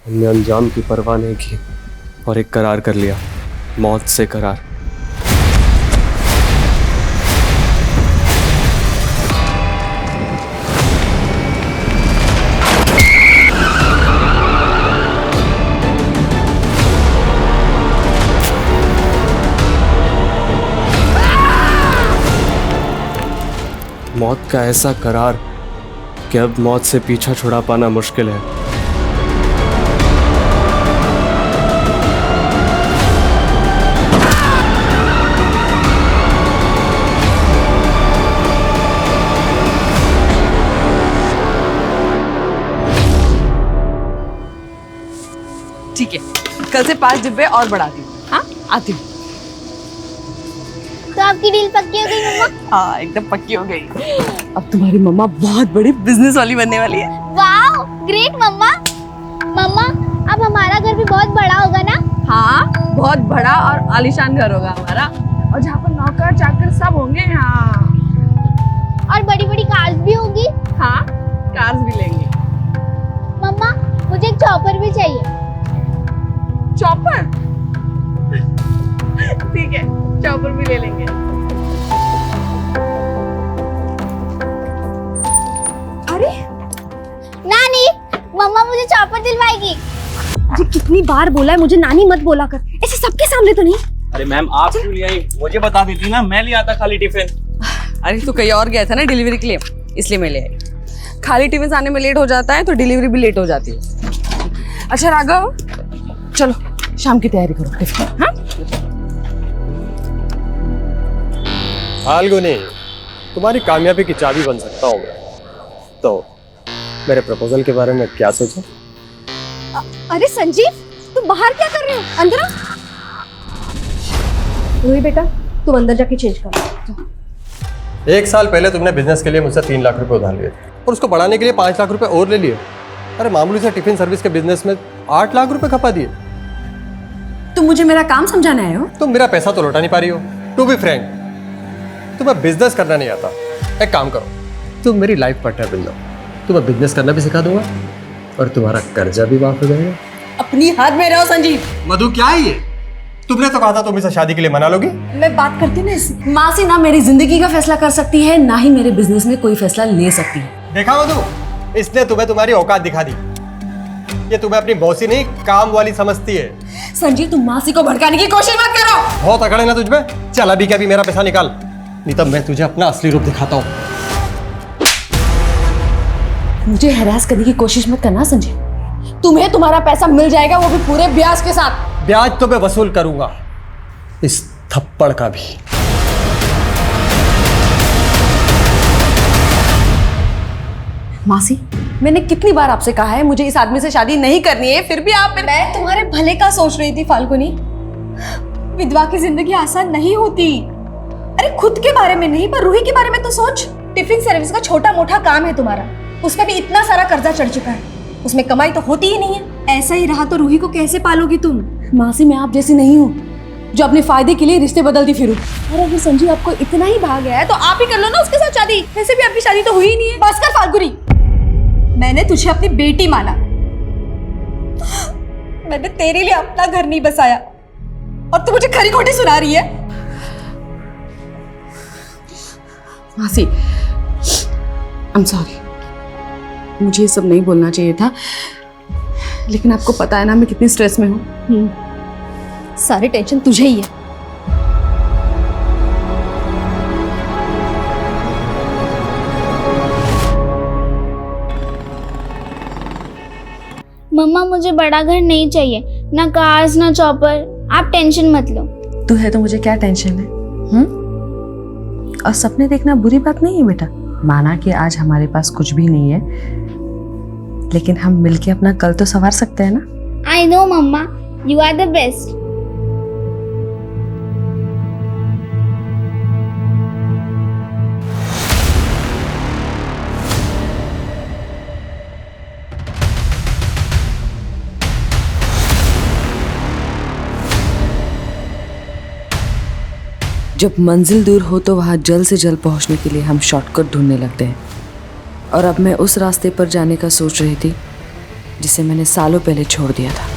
हमने अंजाम की परवाह नहीं की और एक करार कर लिया, मौत से करार। मौत का ऐसा करार कि अब मौत से पीछा छुड़ा पाना मुश्किल है। ठीक है, कल से 5 डिब्बे और बढ़ा दी। हाँ, आती हूँ। तो आपकी डील पक्की हो गई मम्मा? हाँ, एकदम पक्की हो गई। अब तुम्हारी मम्मा बहुत बड़ी बिजनेस वाली बनने वाली है। वाह, ग्रेट मम्मा। मम्मा, अब हमारा घर भी बहुत बड़ा होगा ना? हाँ, बहुत बड़ा और आलीशान घर होगा हमारा, और जहाँ पर नौकर चाकर सब होंगे। हाँ, और बड़ी बड़ी कार्स भी होगी। हाँ, कार्स भी लेंगे। मम्मा, मुझे एक चॉपर भी चाहिए। चॉपर? ठीक है, चॉपर भी ले लेंगे। अरे नानी, मम्मा मुझे चॉपर दिलवाएगी। जी कितनी बार बोला है मुझे नानी मत बोला कर, ऐसे सबके सामने तो नहीं। अरे मैम, आप क्यों ले आई? मुझे बता देती ना, मैं ले आता खाली टिफिन। अरे तू कहीं और गया था ना डिलीवरी के लिए, इसलिए मैं ले आई। खाली टिफिन आने में लेट हो जाता है तो डिलीवरी भी लेट हो जाती है। अच्छा राघव, चलो शाम की तैयारी करो टिफिन। हाँ, फाल्गुनी, तुम्हारी कामयाबी की चाबी बन सकता हूँ मैं। तो मेरे प्रपोजल के बारे में क्या सोचा? अरे संजीव, तुम बाहर क्या कर रहे हो? अंदर आ। रूही बेटा, तुम अंदर जाके चेंज कर। 1 साल पहले तुमने बिजनेस के लिए मुझसे 3 लाख रुपए उधार लिए थे और उसको बढ़ाने के लिए 5 लाख रुपए और ले लिए। अरे मामूली से टिफिन सर्विस के बिजनेस में 8 लाख रुपए खपा दिए। तुम मुझे मेरा काम समझाने आए हो? तुम मेरा पैसा तो लौटा नहीं पा रही हो। टू बी फ्रैंक, तुम्हें बिजनेस करना नहीं आता। एक काम करो, तुम मेरी लाइफ पार्टनर बन जाओ, तुम्हें बिजनेस करना भी सिखा दूंगा और तुम्हारा कर्जा भी माफ हो जाएगा। अपनी हाथ में रहो संजीव। मधु, क्या है ये? तुमने तो कहा था तुम इसे शादी के लिए मना लोगी। मैं बात करती ना इससे। मासी ना मेरी जिंदगी का फैसला कर सकती है, ना ही मेरे बिजनेस में कोई फैसला ले सकती है। देखा मधु, इसने तुम्हें तुम्हारी औकात दिखा दी। ये तुम्हें अपनी बॉसी नहीं, काम वाली समझती है। संजीव, तुम मासी को भड़काने की कोशिश मत करो। बहुत अकड़ है ना तुझमें। चल अभी क्या भी मेरा पैसा निकाल, नहीं तब मैं तुझे अपना असली रूप दिखाता हूँ। मुझे हैरास करने की कोशिश मत करना संजीव। तुम्हें तुम्हारा पैसा मिल जाएगा, वो भी पूरे ब्याज के साथ। ब्याज तो मैं वसूल करूंगा, इस थप्पड़ का भी। मासी, मैंने कितनी बार आपसे कहा है मुझे इस आदमी से शादी नहीं करनी है, फिर भी आप। मैं तुम्हारे भले का सोच रही थी फाल्गुनी। विधवा की जिंदगी आसान नहीं होती। अरे खुद के बारे में नहीं, पर रूही के बारे में तो सोच। टिफिन सर्विस का छोटा मोटा काम है तुम्हारा, उसमें भी इतना सारा कर्जा चढ़ चुका है, उसमें कमाई तो होती ही नहीं है। ऐसा ही रहा तो रूही को कैसे पालोगी तुम? मासी, मैं आप जैसी नहीं हूँ जो अपने फायदे के लिए रिश्ते बदलती फिरूं। और अगर संजीव आपको इतना ही भाग गया है तो आप ही कर लो ना उसके साथ शादी। वैसे भी आपकी शादी तो हुई ही नहीं है। बस कर फाल्गुनी, मैंने तुझे अपनी बेटी माना, मैंने तेरे लिए अपना घर नहीं बसाया और तू मुझे खरी खोटी सुना रही है। मासी, आई एम सॉरी, मुझे ये सब नहीं बोलना चाहिए था, लेकिन आपको पता है ना मैं कितनी स्ट्रेस में हूँ। सारी टेंशन तुझे ही है। मम्मा, मुझे बड़ा घर नहीं चाहिए, ना कार्स ना चॉपर। आप टेंशन मत लो। तू है तो मुझे क्या टेंशन है? और सपने देखना बुरी बात नहीं है बेटा। माना कि आज हमारे पास कुछ भी नहीं है, लेकिन हम मिलके अपना कल तो संवार सकते हैं ना। I know mumma, you are the best. जब मंजिल दूर हो तो वहाँ जल्द से जल्द पहुँचने के लिए हम शॉर्टकट ढूंढने लगते हैं, और अब मैं उस रास्ते पर जाने का सोच रही थी जिसे मैंने सालों पहले छोड़ दिया था।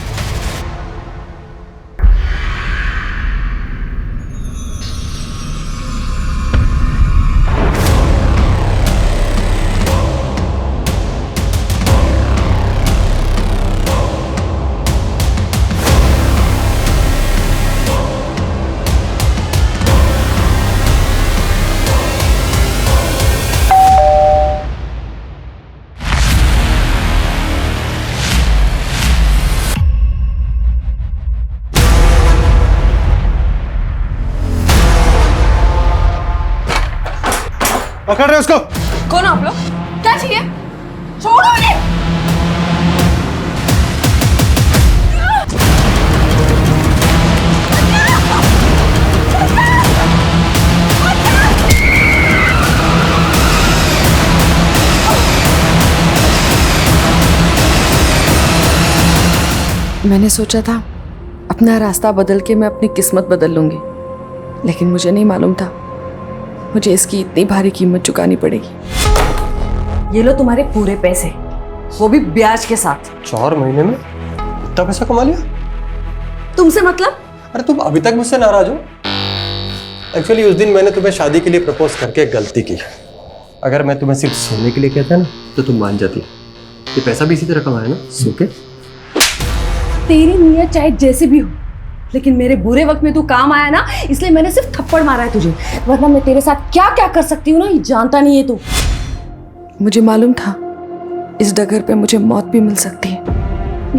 पकड़ रहे उसको। कौन आप लोग? क्या चाहिए? छोड़ो मुझे। मैंने सोचा था अपना रास्ता बदल के मैं अपनी किस्मत बदल लूंगी, लेकिन मुझे नहीं मालूम था मुझे इसकी इतनी भारी कीमत चुकानी पड़ेगी। ये लो तुम्हारे पूरे पैसे, वो भी ब्याज के साथ। 4 महीने में इतना पैसा कमा लिया? तुमसे मतलब? अरे तुम अभी तक मुझसे नाराज हो? एक्चुअली उस दिन मैंने तुम्हें शादी के लिए प्रपोज करके एक गलती की। अगर मैं तुम्हें सिर्फ सोने के लिए कहता ना तो तुम मान जाती। ये पैसा भी इसी तरह कमाया ना, सो के। तेरी नीयत चाहे जैसे भी हो, लेकिन मेरे बुरे वक्त में तू काम आया ना, इसलिए मैंने सिर्फ थप्पड़ मारा है तुझे, वरना मैं तेरे साथ क्या क्या कर सकती हूँ ना, ये जानता नहीं है तू। मुझे मालूम था इस डगर पे मुझे मौत भी मिल सकती है,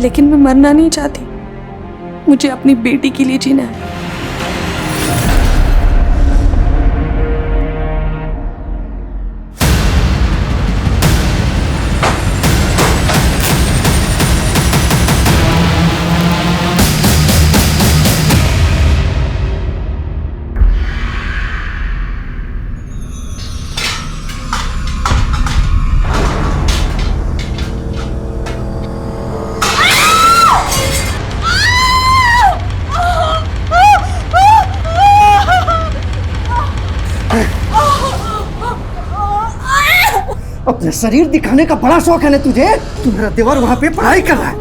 लेकिन मैं मरना नहीं चाहती। मुझे अपनी बेटी के लिए जीना है। अपना शरीर दिखाने का बड़ा शौक है ना तुझे। तू मेरा देवर वहाँ पे पढ़ाई कर रहा है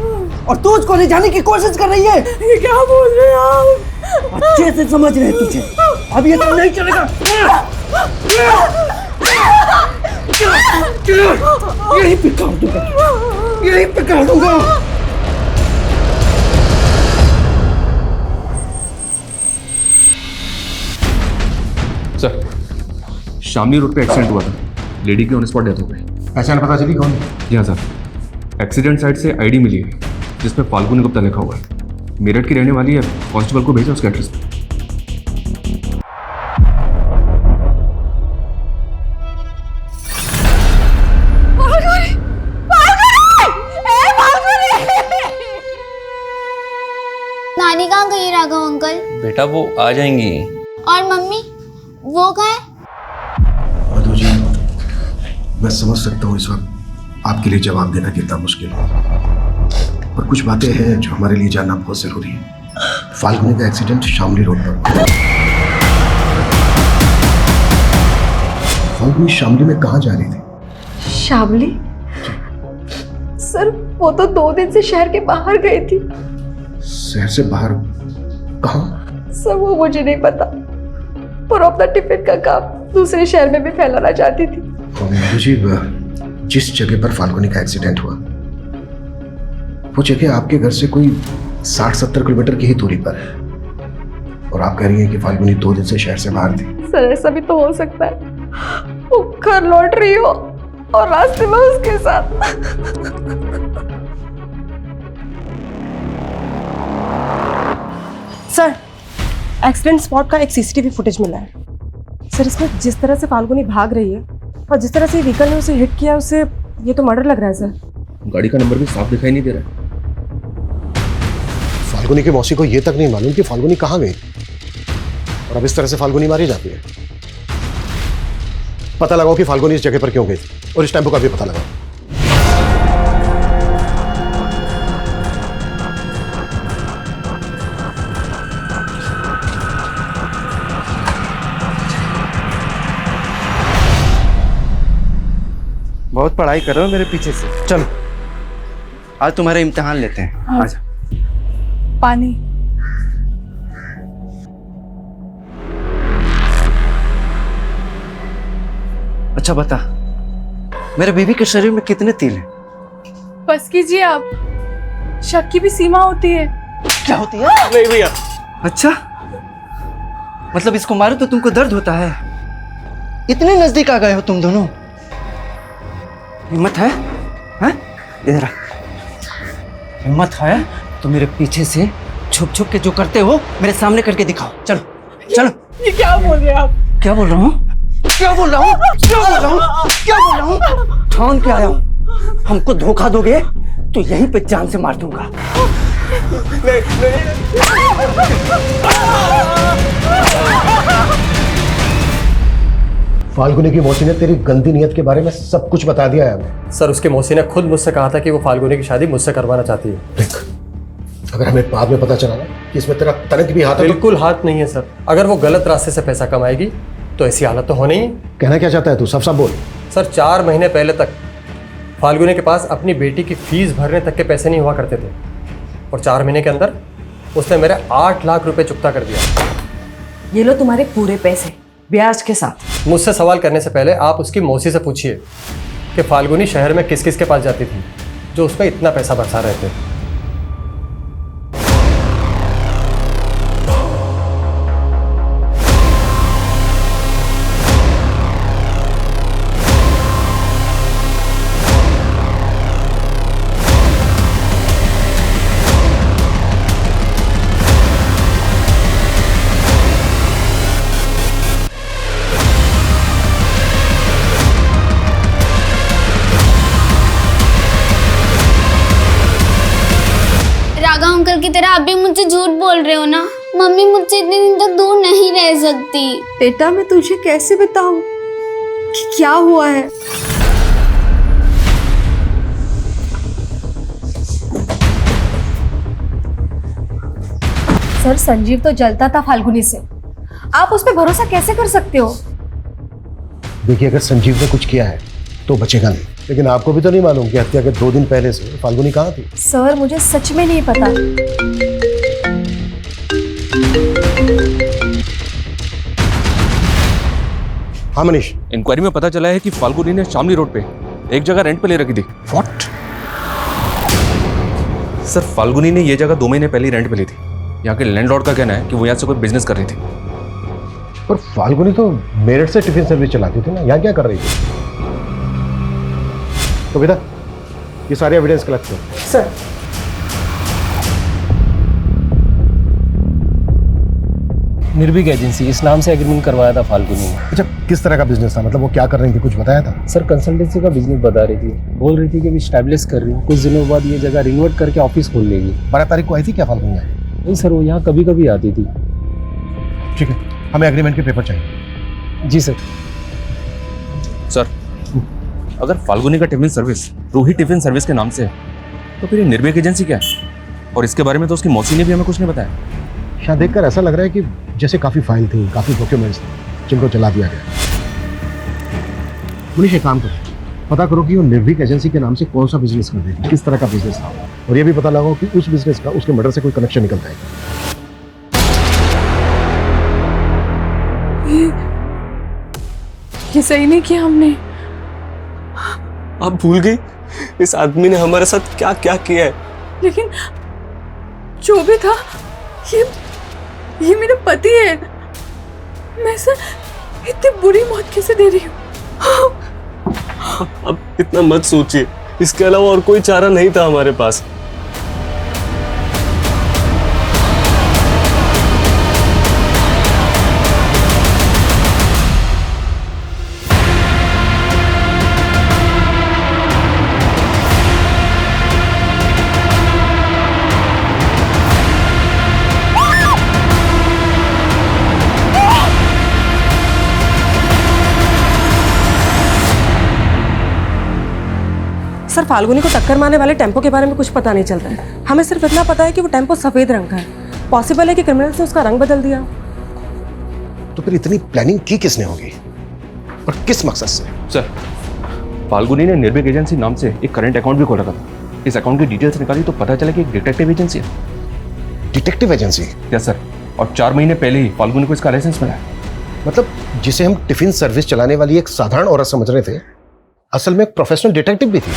और तू उसको ले जाने की कोशिश कर रही है। ये क्या बोल रहे हैं आप? अच्छे से समझ रहे तुझे, अब ये तो नहीं चलेगा। यही पे काट दूंगा, यही पे काट दूंगा। सर, शामली रोड पे एक्सीडेंट हुआ था, लेडी की ऑन स्पॉट डेथ हो गई। पहचान पता चली कौन है? जी हाँ सर, एक्सीडेंट साइट से आईडी मिली है जिसमें फाल्गुनी गुप्ता लिखा हुआ है। मेरठ की रहने वाली है, कांस्टेबल को भेजा उसके एड्रेस पे। नानी कहाँ गई राघव अंकल? बेटा वो आ जाएंगी। और मम्मी वो कहाँ है? मधु जी, मैं समझ सकता हूँ इस वक्त आपके लिए जवाब देना कितना मुश्किल है, पर कुछ बातें हैं जो हमारे लिए जानना बहुत जरूरी है। फाल्गुनी का एक्सीडेंट शामली रोड पर। फाल्गुनी शामली में कहाँ जा रही थी? शामली? सर वो तो 2 दिन से शहर के बाहर गई थी। शहर से बाहर कहाँ? सर वो मुझे नहीं पता, पर अपना टिफिन का काम दूसरे शहर में भी फैलाना चाहती थी। मधु जी, जिस जगह पर फाल्गुनी का एक्सीडेंट हुआ वो जगह आपके घर से कोई 60-70 किलोमीटर की ही दूरी पर है, और आप कह रही हैं कि फाल्गुनी 2 दिन से शहर से बाहर थी। सर ऐसा भी तो हो सकता है वो घर लौट रही हो और रास्ते में उसके साथ। सर, एक्सीडेंट स्पॉट का एक सीसीटीवी फुटेज मिला है। सर इसमें जिस तरह से फाल्गुनी भाग रही है और जिस तरह से व्हीकल ने उसे हिट किया, उसे ये तो मर्डर लग रहा है सर। गाड़ी का नंबर भी साफ दिखाई नहीं दे रहा है। फाल्गुनी की मौसी को ये तक नहीं मालूम कि फाल्गुनी कहाँ गई, और अब इस तरह से फाल्गुनी मारी जाती है। पता लगाओ कि फाल्गुनी इस जगह पर क्यों गई, और इस टेम्पो का भी पता लगाओ। बहुत पढ़ाई कर रहे हो मेरे पीछे से। चलो आज तुम्हारा इम्तिहान लेते हैं। आजा। पानी। अच्छा बता, मेरे बीवी के शरीर में कितने तिल हैं? बस कीजिए आप, शक की भी सीमा होती है। क्या होती है? नहीं भैया। अच्छा, मतलब इसको मारो तो तुमको दर्द होता है? इतने नजदीक आ गए हो तुम दोनों। हिम्मत है? हैं? इधर आ। हिम्मत है तो मेरे पीछे से छुप छुप के जो करते हो मेरे सामने करके दिखाओ। चलो चलो। ये क्या बोल रहे हैं आप? क्या बोल रहा हूँ? क्या बोल रहा हूँ? क्या बोल रहा हूँ? क्या बोल रहा हूँ? ठान के आया हूँ, हमको धोखा दोगे तो यहीं पे जान से मार दूंगा। फाल्गुनी की मौसी ने तेरी गंदी नीयत के बारे में सब कुछ बता दिया है हमें। सर उसके मौसी ने खुद मुझसे कहा था कि वो फाल्गुनी की शादी मुझसे करवाना चाहती है। देख, अगर हमें बाद में पता चला ना कि इसमें तेरा तनिक भी हाथ है तो बिल्कुल हाथ नहीं है सर। अगर वो गलत रास्ते से पैसा कमाएगी तो ऐसी हालत तो होनी ही। कहना क्या चाहता है तू? सब बोल। सर 4 महीने पहले तक फाल्गुनी के पास अपनी बेटी की फीस भरने तक के पैसे नहीं हुआ करते थे, और 4 महीने के अंदर उसने मेरे 8 लाख रुपए चुकता कर दिया। ये लो तुम्हारे पूरे पैसे ब्याज के साथ। मुझसे सवाल करने से पहले आप उसकी मौसी से पूछिए कि फाल्गुनी शहर में किस किस के पास जाती थी जो उसमें इतना पैसा बरसा रहे थे। राघव अंकल की तरह आप भी मुझसे झूठ बोल रहे हो ना। मम्मी मुझसे इतने दिन तक दूर नहीं रह सकती। बेटा मैं तुझे कैसे बताऊं कि क्या हुआ है? सर संजीव तो जलता था फाल्गुनी से, आप उस पर भरोसा कैसे कर सकते हो? देखिए, अगर संजीव ने कुछ किया है तो बचेगा नहीं, लेकिन आपको भी तो नहीं मालूम कि हत्या के 2 दिन पहले से फाल्गुनी कहाँ थी। सर मुझे सच में नहीं पता। हाँ मनीष। इंक्वायरी में पता चला है कि फाल्गुनी ने शामली रोड पे एक जगह रेंट पे ले रखी थी। व्हाट? सर फाल्गुनी ने ये जगह 2 महीने पहले ही रेंट पे ली थी। यहाँ के लैंडलॉर्ड का कहना है कि वो यहाँ से कोई बिजनेस कर रही थी। पर फाल्गुनी तो मेरठ से टिफिन सर्विस चलाती थी ना, यहाँ क्या कर रही थी? तो बेटा ये सारे एविडेंस कलेक्ट करो। सर निर्भीक एजेंसी इस नाम से एग्रीमेंट करवाया था फाल्गुनी ने। अच्छा, किस तरह का बिजनेस था? मतलब वो क्या कर रही थी, कुछ बताया था? सर कंसल्टेंसी का बिजनेस बता रही थी, बोल रही थी कि अभी स्टैब्लिश कर रही हूँ, कुछ दिनों बाद ये जगह रिनोवेट करके ऑफिस खोल लेगी। 12 तारीख को आई थी क्या फाल्गुनी? नहीं सर, वो यहाँ कभी कभी आती थी। ठीक है, हमें एग्रीमेंट के पेपर चाहिए। जी सर। सर अगर फाल्गुनी का tiffin service Ruhi tiffin service के नाम से है तो फिर ये निर्भीक एजेंसी क्या है? और इसके बारे में तो उसकी मौसी ने भी हमें कुछ नहीं बताया। शायद देखकर ऐसा लग रहा है कि जैसे काफी फाइल थी, काफी डॉक्यूमेंट्स थे जिनको जला दिया गया। मनीष एक काम करो, पता करो कि वो निर्भीक एजेंसी के नाम से कौन सा बिजनेस कर रही थी, किस तरह का बिजनेस था, और ये भी पता लगाओ कि उस बिजनेस का उसके मर्डर से कोई कनेक्शन निकलता है। ये सही नहीं किया हमने। आप भूल गई इस आदमी ने हमारे साथ क्या क्या किया है? लेकिन जो भी था ये मेरा पति है। मैं इसे इतनी बुरी मौत कैसे दे रही हूँ? अब इतना मत सोचिए, इसके अलावा और कोई चारा नहीं था हमारे पास। सर फाल्गुनी को टक्कर मारने वाले टेम्पो के बारे में कुछ पता नहीं चल रहा है। हमें सिर्फ इतना पता है कि वो टेम्पो सफेद रंग का है। पॉसिबल है कि क्रिमिनल्स ने उसका रंग बदल दिया। तो फिर इतनी प्लानिंग की किसने होगी और किस मकसद से? सर फाल्गुनी ने निर्भीक एजेंसी नाम से एक करंट अकाउंट भी खोला था इस अकाउंट की डिटेल्स निकाली तो पता चला कि एक डिटेक्टिव एजेंसी है। Detective agency? यस सर, और 4 महीने पहले ही फाल्गुनी को इसका लाइसेंस मिला है। मतलब जिसे हम टिफिन सर्विस चलाने वाली एक साधारण औरत समझ रहे थे, असल में एक प्रोफेशनल डिटेक्टिव भी थी।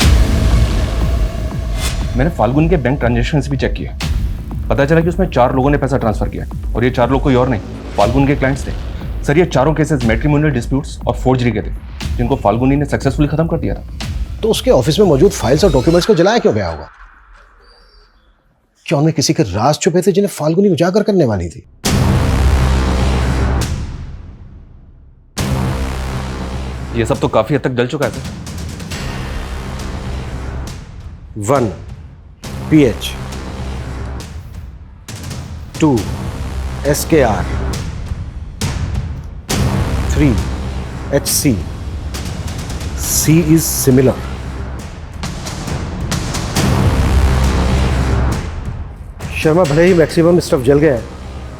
मैंने फाल्गुनी के बैंक ट्रांजैक्शंस भी चेक किए, पता चला कि उसमें 4 लोगों ने पैसा ट्रांसफर किया और ये 4 लोग कोई और नहीं, फाल्गुनी के क्लाइंट्स थे। सर ये चारों केसेस मैट्रिमोनियल डिस्प्यूट्स और फोर्जरी के थे, जिनको फाल्गुनी ने सक्सेसफुली खत्म कर दिया था। तो उसके ऑफिस में मौजूद फाइल्स और डॉक्यूमेंट्स को जलाया क्यों गया होगा? क्या उनमें किसी के राज छुपे थे जिन्हें फाल्गुनी उजागर करने वाली थी? ये सब तो काफी हद तक जल चुका है sir. 1 PH 2 SKR 3 HC C is similar. Sharma, भले ही मैक्सिमम स्टफ जल गया है,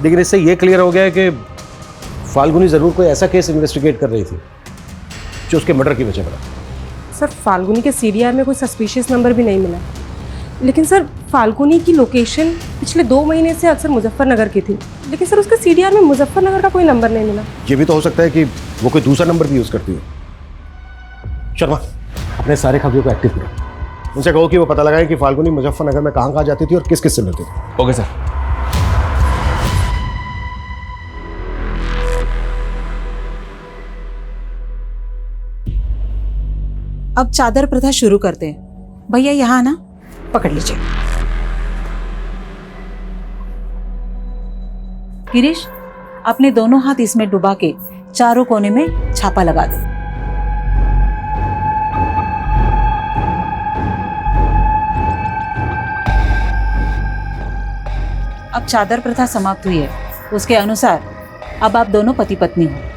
लेकिन इससे ये क्लियर हो गया है कि फाल्गुनी जरूर कोई ऐसा केस इन्वेस्टिगेट कर रही थी जो उसके मर्डर की वजह बना। सर फाल्गुनी के सीडीआर में कोई सस्पिशियस नंबर भी नहीं मिला, लेकिन सर फाल्गुनी की लोकेशन पिछले 2 महीने से अक्सर मुजफ्फरनगर की थी, लेकिन सर उसके सीडीआर में मुजफ्फरनगर का कोई नंबर नहीं मिला। ये भी तो हो सकता है कि वो कोई दूसरा नंबर भी यूज करती हो। शर्मा, अपने सारे खबरों को एक्टिव करो, उनसे कहो कि वो पता लगाएं कि फाल्गुनी मुजफ्फरनगर में कहाँ जाती थी और किस किस से मिलती थी। Okay sir. अब चादर प्रथा शुरू करते हैं। भैया यहाँ ना, पकड़ लीजिए। गिरीश, अपने दोनों हाथ इसमें डुबा के चारों कोने में छापा लगा दो। अब चादर प्रथा समाप्त हुई है, उसके अनुसार अब आप दोनों पति पत्नी हो।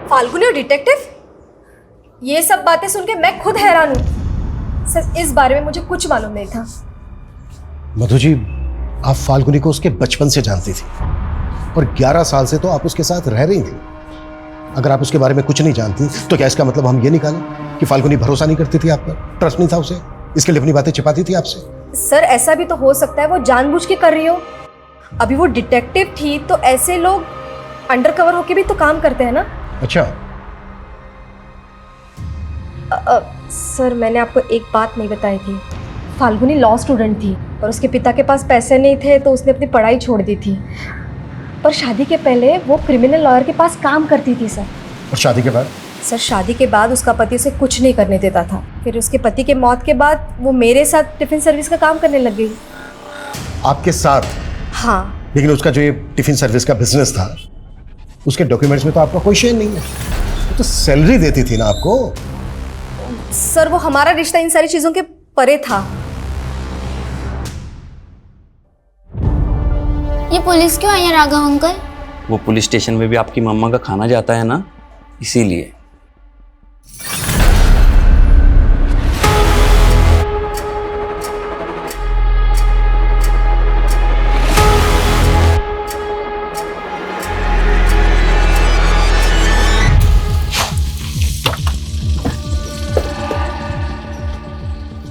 फाल्गुनी और डिटेक्टिव? ये सब बातें सुन के मैं खुद हैरान हूँ सर, इस बारे में मुझे कुछ मालूम नहीं था। मधु जी, आप फाल्गुनी को उसके बचपन से जानती थी और 11 साल से तो आप उसके साथ रह रही थी। अगर आप उसके बारे में कुछ नहीं जानती तो क्या इसका मतलब हम ये निकालें कि फाल्गुनी भरोसा नहीं करती थी आप पर, ट्रस्ट नहीं था उसे, इसके लिए अपनी बातें छिपाती थी आपसे? सर ऐसा भी तो हो सकता है वो जानबूझ के कर रही हो। अभी वो डिटेक्टिव थी तो ऐसे लोग अंडरकवर होके भी तो काम करते हैं ना। अच्छा। सर मैंने आपको एक बात नहीं बताई थी, फाल्गुनी लॉ स्टूडेंट थी और उसके पिता के पास पैसे नहीं थे तो उसने अपनी पढ़ाई छोड़ दी थी, पर शादी के पहले वो क्रिमिनल लॉयर के पास काम करती थी सर। और शादी के बाद? सर शादी के बाद उसका पति उसे कुछ नहीं करने देता था, फिर उसके पति के मौत के बाद वो मेरे साथ टिफिन सर्विस का काम करने लग गई। आपके साथ? हाँ। लेकिन उसका जो ये टिफिन सर्विस का बिजनेस था, उसके डॉक्यूमेंट्स में तो आपका कोई शेयर नहीं है, वो तो सैलरी देती थी ना आपको। सर वो हमारा रिश्ता इन सारी चीजों के परे था। ये पुलिस क्यों आई है राघव अंकल? वो पुलिस स्टेशन में भी आपकी मम्मा का खाना जाता है ना, इसीलिए।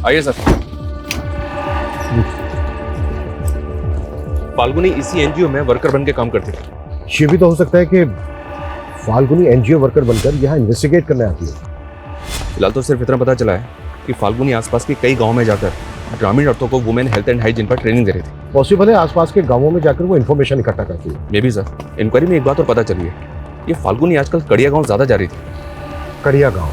आइए सर। फाल्गुनी इसी एनजीओ में वर्कर बन के काम करती थी। ये भी तो हो सकता है कि फाल्गुनी एनजीओ वर्कर बनकर यहाँ इन्वेस्टिगेट करने आती है। फिलहाल तो सिर्फ इतना पता चला है कि फाल्गुनी आसपास के कई गांवों में जाकर ग्रामीण औरतों को वुमेन हेल्थ एंड हाइजीन पर ट्रेनिंग दे रही थी। पॉसिबल है आसपास के गांवों में जाकर वो इन्फॉर्मेशन इकट्ठा करती है। मे भी सर। इंक्वायरी में एक बात और पता चली है, ये फाल्गुनी आजकल कड़िया गांव ज्यादा जा रही थी। कड़िया गांव?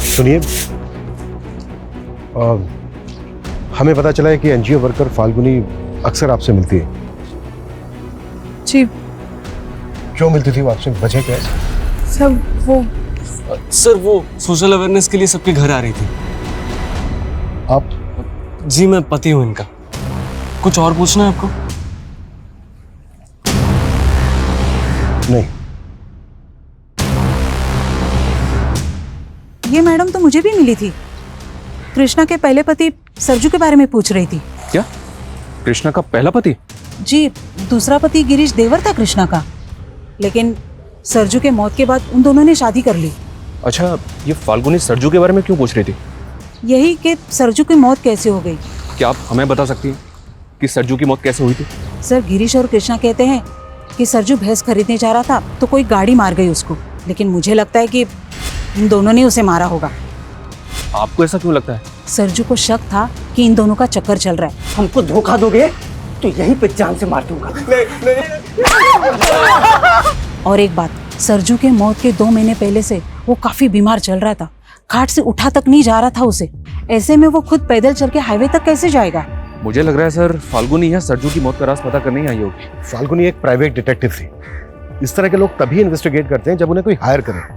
सुनिए, हमें पता चला है कि एनजीओ वर्कर फाल्गुनी अक्सर आपसे मिलती है। जी। क्यों मिलती थी वो आपसे, वजह क्या है? सर वो सोशल अवेयरनेस के लिए सबके घर आ रही थी। आप? जी मैं पति हूँ इनका। कुछ और पूछना है आपको? नहीं। मुझे भी मिली थी। कृष्णा के पहले पति सरजू के बारे में पूछ रही थी। क्या? कृष्णा का पहला पति? जी, दूसरा पति गिरीश देवर था कृष्णा का, लेकिन सरजू के मौत के बाद उन दोनों ने शादी कर ली। अच्छा, ये फाल्गुनी सरजू के बारे में क्यों पूछ रही थी? यही कि सरजू की मौत कैसे हो गई। क्या आप हमें बता सकती हैं कि सरजू की मौत कैसे हुई थी? सर, गिरीश और कृष्णा कहते हैं कि सरजू भैंस खरीदने जा रहा था तो कोई गाड़ी मार गई उसको, लेकिन मुझे लगता है कि इन दोनों ने उसे मारा होगा। आपको ऐसा क्यों लगता है? सरजू को शक था कि इन दोनों का चक्कर चल रहा है। हमको धोखा दोगे तो यहीं पे जान से मार दूंगा। और एक बात, सरजू के मौत के 2 महीने पहले से वो काफी बीमार चल रहा था, खाट से उठा तक नहीं जा रहा था उसे। ऐसे में वो खुद पैदल चल के हाईवे तक कैसे जाएगा? मुझे लग रहा है सर, फाल्गुनी या सरजू की मौत का राज पता करने ही आई होगी। फाल्गुनी एक प्राइवेट डिटेक्टिव थी। इस तरह के लोग तभी इन्वेस्टिगेट करते हैं जब उन्हें कोई हायर करे।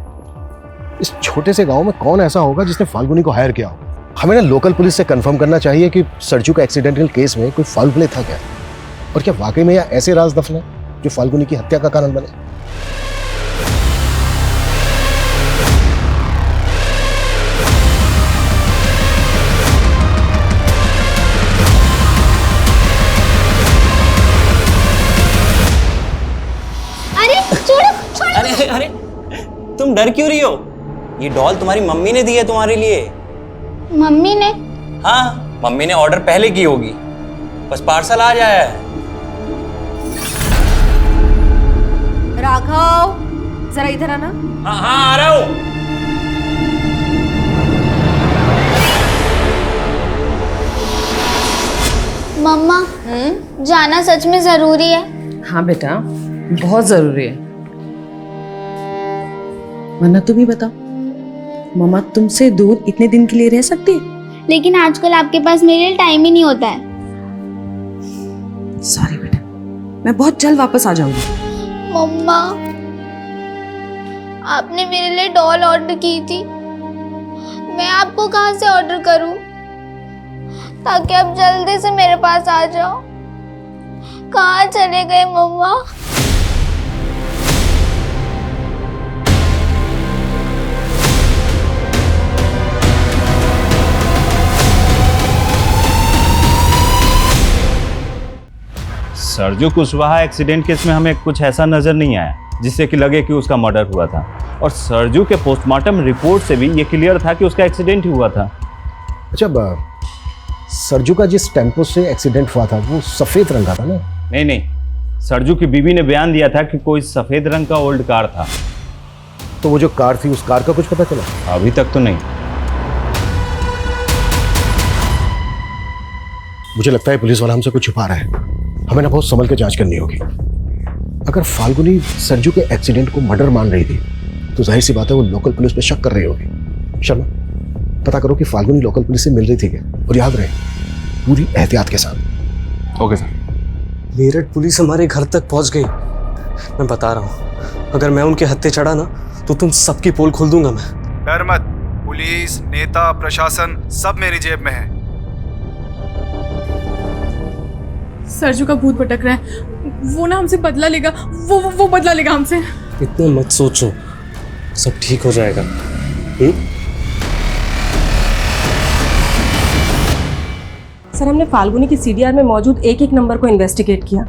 इस छोटे से गांव में कौन ऐसा होगा जिसने फाल्गुनी को हायर किया हो? हमें ना लोकल पुलिस से कंफर्म करना चाहिए कि सरजू का एक्सीडेंटल केस में कोई फाउल प्ले था क्या, और क्या वाकई में या ऐसे राज दफन है जो फाल्गुनी की हत्या का कारण बने। अरे छोड़ो। अरे अरे, तुम डर क्यों रही हो? ये डॉल तुम्हारी मम्मी ने दी है तुम्हारे लिए। मम्मी ने? हाँ, मम्मी ने ऑर्डर पहले की होगी, बस पार्सल आ जाया है। राघव, जरा इधर आना। हाँ हाँ, आ रहा हूँ। मम्मा, जाना सच में जरूरी है? हाँ बेटा, बहुत जरूरी है। वरना तुम ही बताओ, मम्मा तुमसे दूर इतने दिन के लिए रह सकती है? लेकिन आजकल आपके पास मेरे लिए टाइम ही नहीं होता है। सॉरी बेटा, मैं बहुत जल्द वापस आ जाऊंगी। मम्मा, आपने मेरे लिए डॉल ऑर्डर की थी, मैं आपको कहाँ से ऑर्डर करूं ताकि आप जल्दी से मेरे पास आ जाओ? कहाँ चले गए मम्मा? सरजू कुशवाहा एक्सीडेंट केस में हमें कुछ ऐसा नजर नहीं आया जिससे कि लगे कि उसका मर्डर हुआ था, और सरजू के पोस्टमार्टम रिपोर्ट से भी ये क्लियर था कि उसका एक्सीडेंट ही हुआ था। अच्छा, सरजू का जिस टेम्पो से एक्सीडेंट हुआ था वो सफेद रंग का था ना? नहीं नहीं, सरजू की बीवी ने बयान दिया था कि कोई सफेद रंग का ओल्ड कार था। तो वो जो कार थी उस कार का कुछ पता चला? अभी तक तो नहीं। मुझे लगता है पुलिस वाला हमसे कुछ छुपा रहा है। हमें ना बहुत संभल के जांच करनी होगी। अगर फाल्गुनी सरजू के एक्सीडेंट को मर्डर मान रही थी तो जाहिर सी बात है वो लोकल पुलिस पे शक कर रही होगी। शर्मा, पता करो कि फाल्गुनी लोकल पुलिस से मिल रही थी क्या, और याद रहे पूरी एहतियात के साथ। Okay sir. मेरठ पुलिस हमारे घर तक पहुंच गई। मैं बता रहा हूँ, अगर मैं उनके हत्थे चढ़ा ना तो तुम सबकी पोल खोल दूंगा मैं। डर मत, पुलिस, नेता, प्रशासन सब मेरी जेब में है। सरजू का भूत भटक रहा है, वो ना हमसे बदला लेगा, वो बदला लेगा हमसे। इतना मत सोचो, सब ठीक हो जाएगा। सर, हमने फाल्गुनी की सीडीआर में मौजूद एक नंबर को इन्वेस्टिगेट किया,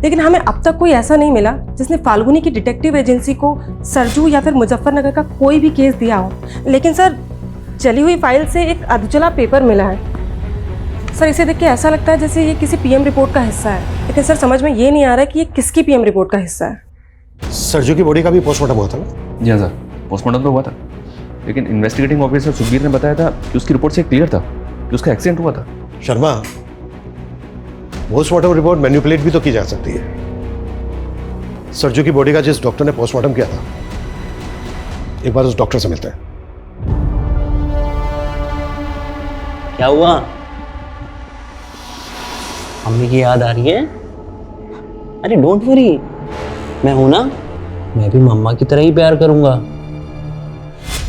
लेकिन हमें अब तक कोई ऐसा नहीं मिला जिसने फाल्गुनी की डिटेक्टिव एजेंसी को सरजू या फिर मुजफ्फरनगर का कोई भी केस दिया हो। लेकिन सर, चली हुई फाइल से एक अधचला पेपर मिला है। सर, इसे देख के ऐसा लगता है जैसे ये किसी पीएम रिपोर्ट का हिस्सा है, लेकिन सर समझ में ये नहीं आ रहा कि ये किसकी पीएम रिपोर्ट का हिस्सा है। सरजू की बॉडी का भी पोस्टमार्टम हुआ था ना? जी हाँ सर, पोस्टमार्टम तो हुआ था, लेकिन इन्वेस्टिगेटिंग ऑफिसर सुखबीर ने बताया था कि उसकी रिपोर्ट से क्लियर था कि उसका एक्सीडेंट हुआ था। शर्मा, पोस्टमार्टम रिपोर्ट मैनिपुलेट भी तो की जा सकती है। सरजू की बॉडी का जिस डॉक्टर ने पोस्टमार्टम किया था, एक बार उस डॉक्टर से मिलते हैं। क्या हुआ? मम्मी की याद आ रही है? अरे डोंट वरी, मैं हूं ना, मैं भी मम्मा की तरह ही प्यार करूंगा।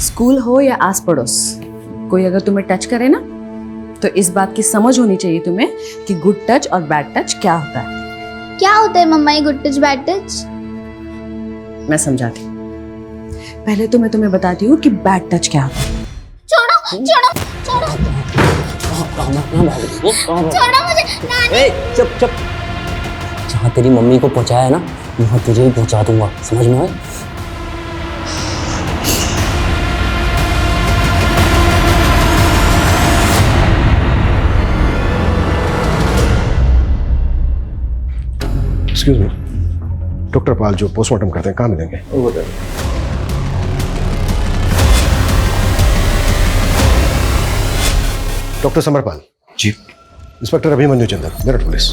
स्कूल हो या आस पड़ोस, कोई अगर तुम्हें टच करे ना तो इस बात की समझ होनी चाहिए तुम्हें कि गुड टच और बैड टच क्या होता है। क्या होता है मम्मा ये गुड टच बैड टच? मैं समझाती हूँ। पहले तो मैं तुम्हें बताती हूँ कि बैड टच क्या होता है। छोड़ो छोड़ो छोड़ो छोड़ो मुझे नानी। चुप चुप। जहाँ तेरी मम्मी को पहुंचाया है ना, वहाँ तुझे भी पहुंचा दूंगा, समझ में आया? एक्सक्यूज मी, डॉक्टर पाल जो पोस्टमार्टम करते हैं कहाँ मिलेंगे? वो बताइए। Doctor Samarpal ji. Inspector Abhimanyu Chander, Meerut police.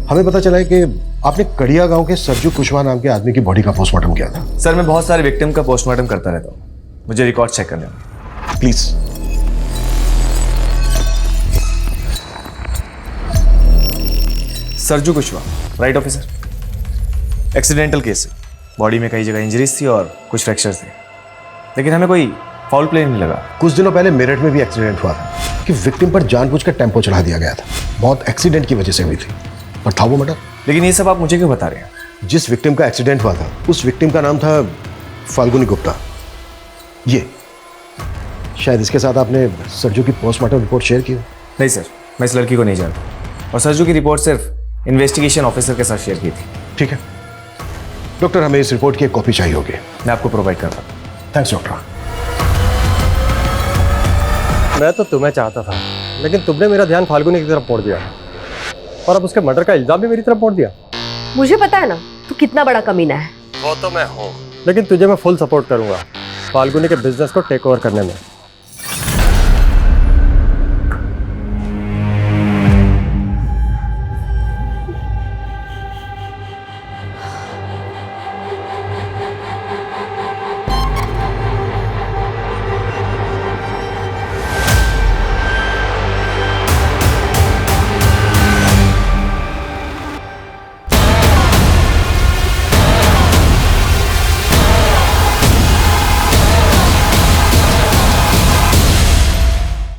हमें पता चला है कि आपने कड़िया गांव के सरजू कुशवाहा नाम के आदमी की बॉडी का पोस्टमार्टम किया था। सर मैं बहुत सारे विक्टिम का पोस्टमार्टम करता रहता हूँ, मुझे रिकॉर्ड चेक करने में। Please. Sarju Kushwaha, right officer. Accidental case है, बॉडी में कई जगह इंजरीज थी और कुछ फ्रैक्चर्स थे, लेकिन हमें कोई फाउल प्ले नहीं लगा। कुछ दिनों पहले मेरठ में भी एक्सीडेंट हुआ था कि विक्टिम पर जानबूझकर टेम्पो चढ़ा दिया गया था। बहुत एक्सीडेंट की वजह से हुई थी, पर था वो मर्डर। लेकिन ये सब आप मुझे क्यों बता रहे हैं? जिस विक्टिम का एक्सीडेंट हुआ था उस विक्टिम का नाम था फाल्गुनी गुप्ता। ये शायद इसके साथ आपने सरजू की पोस्टमार्टम रिपोर्ट शेयर की हो। नहीं सर, मैं इस लड़की को नहीं जानता, और सरजू की रिपोर्ट सिर्फ इन्वेस्टिगेशन ऑफिसर के साथ शेयर की थी। ठीक है डॉक्टर, हमें इस रिपोर्ट की एक कॉपी चाहिए होगी। मैं आपको प्रोवाइड कर रहा हूँ। Thanks doctor. मैं तो तुम्हें चाहता था, लेकिन तुमने मेरा ध्यान फाल्गुनी की तरफ मोड़ दिया और अब उसके मर्डर का इल्जाम भी मेरी तरफ मोड़ दिया। मुझे पता है ना तू कितना बड़ा कमीना है। वो तो मैं हूँ, लेकिन तुझे मैं फुल सपोर्ट करूंगा फाल्गुनी के बिजनेस को टेक ओवर करने में।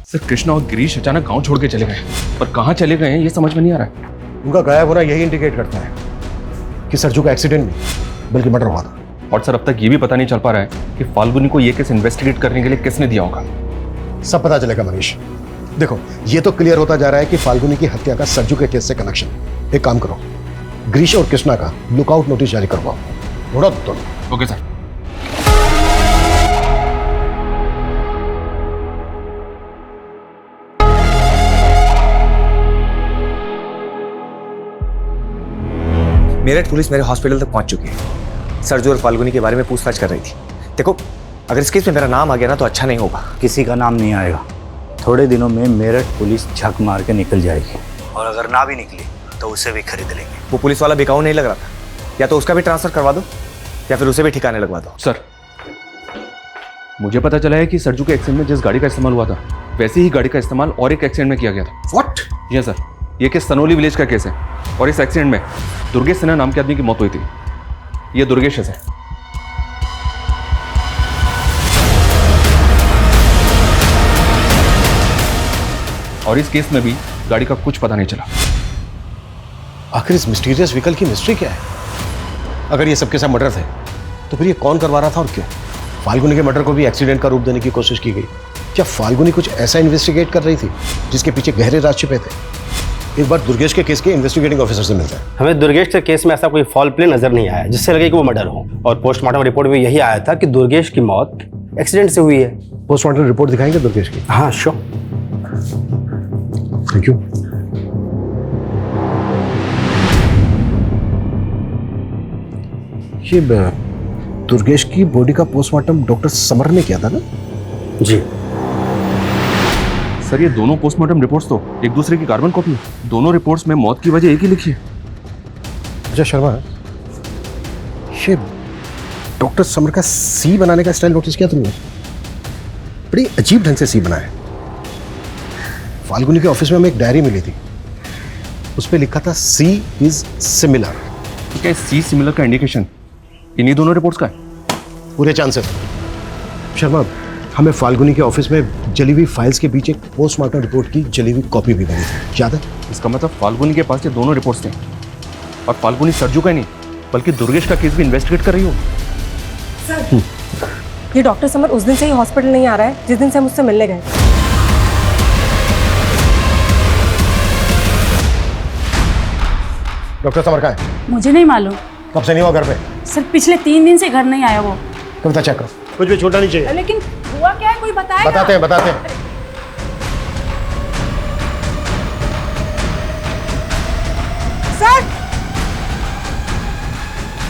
सर कृष्णा और गिरीश अचानक गांव छोड़ के चले गए, पर कहाँ चले गए हैं ये समझ में नहीं आ रहा है। उनका गायब होना यही इंडिकेट करता है कि सरजू का एक्सीडेंट नहीं बल्कि मर्डर हुआ था। और सर अब तक ये भी पता नहीं चल पा रहा है कि फाल्गुनी को ये केस इन्वेस्टिगेट करने के लिए किसने दिया होगा। सब पता चलेगा मनीष। देखो ये तो क्लियर होता जा रहा है कि फाल्गुनी की हत्या का सरजू के केस से कनेक्शन। एक काम करो, गिरीश और कृष्णा का लुकआउट नोटिस जारी करवाओ। ढूंढो दोनों। Okay sir. मेरठ पुलिस मेरे हॉस्पिटल तक पहुंच चुकी है। सरजू और फाल्गुनी के बारे में पूछताछ कर रही थी। देखो अगर इस केस में मेरा नाम आ गया ना तो अच्छा नहीं होगा। किसी का नाम नहीं आएगा। थोड़े दिनों में मेरठ पुलिस झक मार के निकल जाएगी, और अगर ना भी निकली तो उसे भी खरीद लेंगे। वो पुलिस वाला बिकाऊ नहीं लग रहा था, या तो उसका भी ट्रांसफर करवा दो या फिर उसे भी ठिकाने लगवा दो। सर मुझे पता चला है कि सरजू के एक्सीडेंट में जिस गाड़ी का इस्तेमाल हुआ था वैसी ही गाड़ी का इस्तेमाल और एक एक्सीडेंट में किया गया था। व्हाट? जी सर, ये केस सनोली विलेज का केस है और इस एक्सीडेंट में दुर्गेश सिन्हा नाम के आदमी की मौत हुई थी। ये दुर्गेश है। और इस केस में भी गाड़ी का कुछ पता नहीं चला। आखिर इस मिस्टीरियस व्हीकल की मिस्ट्री क्या है? अगर ये सबके साथ मर्डर थे तो फिर ये कौन करवा रहा था और क्यों? फाल्गुनी के मर्डर को भी एक्सीडेंट का रूप देने की कोशिश की गई। क्या फाल्गुनी कुछ ऐसा इन्वेस्टिगेट कर रही थी जिसके पीछे गहरे राज छिपे थे? एक बार दुर्गेश के केस के इन्वेस्टिगेटिंग ऑफिसर से मिलता है। हमें दुर्गेश के केस में ऐसा कोई फॉल प्ले नजर नहीं आया जिससे लगे कि वो मर्डर हो, और पोस्टमार्टम रिपोर्ट में यही आया था कि दुर्गेश की मौत एक्सीडेंट से हुई है। पोस्टमार्टम रिपोर्ट दिखाएंगे दुर्गेश की? हाँ श्योर। Thank you. ये दुर्गेश की बॉडी का पोस्टमार्टम डॉक्टर समर ने किया था ना? जी सर ये दोनों पोस्टमार्टम रिपोर्ट्स तो एक दूसरे की कार्बन कॉपी है। दोनों रिपोर्ट्स में मौत की वजह एक ही लिखी है। अच्छा शर्मा, ये डॉक्टर समर का सी बनाने का स्टाइल नोटिस किया तुमने? बड़ी अजीब ढंग से सी बनाया। फाल्गुनी के ऑफिस में हमें एक डायरी मिली थी, उस पर लिखा था सी इज सिमिलर। क्या सी सिमिलर का इंडिकेशन इन्हीं दोनों रिपोर्ट्स का है? पूरे चांसेस। शर्मा, हमें फाल्गुनी के ऑफिस में जली हुई फाइल्स के बीच एक पोस्टमार्टम रिपोर्ट की जली हुई कॉपी भी बनी थी, याद है? इसका मतलब फाल्गुनी के पास ये दोनों रिपोर्ट्स थे, और फाल्गुनी सरजू का ही नहीं बल्कि दुर्गेश का केस भी इन्वेस्टिगेट कर रही हो। ये डॉक्टर समर उस दिन से ही हॉस्पिटल नहीं आ रहा है जिस दिन से हम उससे मिलने गए। डॉक्टर समर कहाँ है? मुझे नहीं मालूम कब से नहीं हुआ घर पे? सर, पिछले 3 दिन से घर नहीं आया वो। कविता चेक करो, कुछ भी छूटना नहीं चाहिए। लेकिन हुआ क्या है, कोई बताएगा? बताते हैं।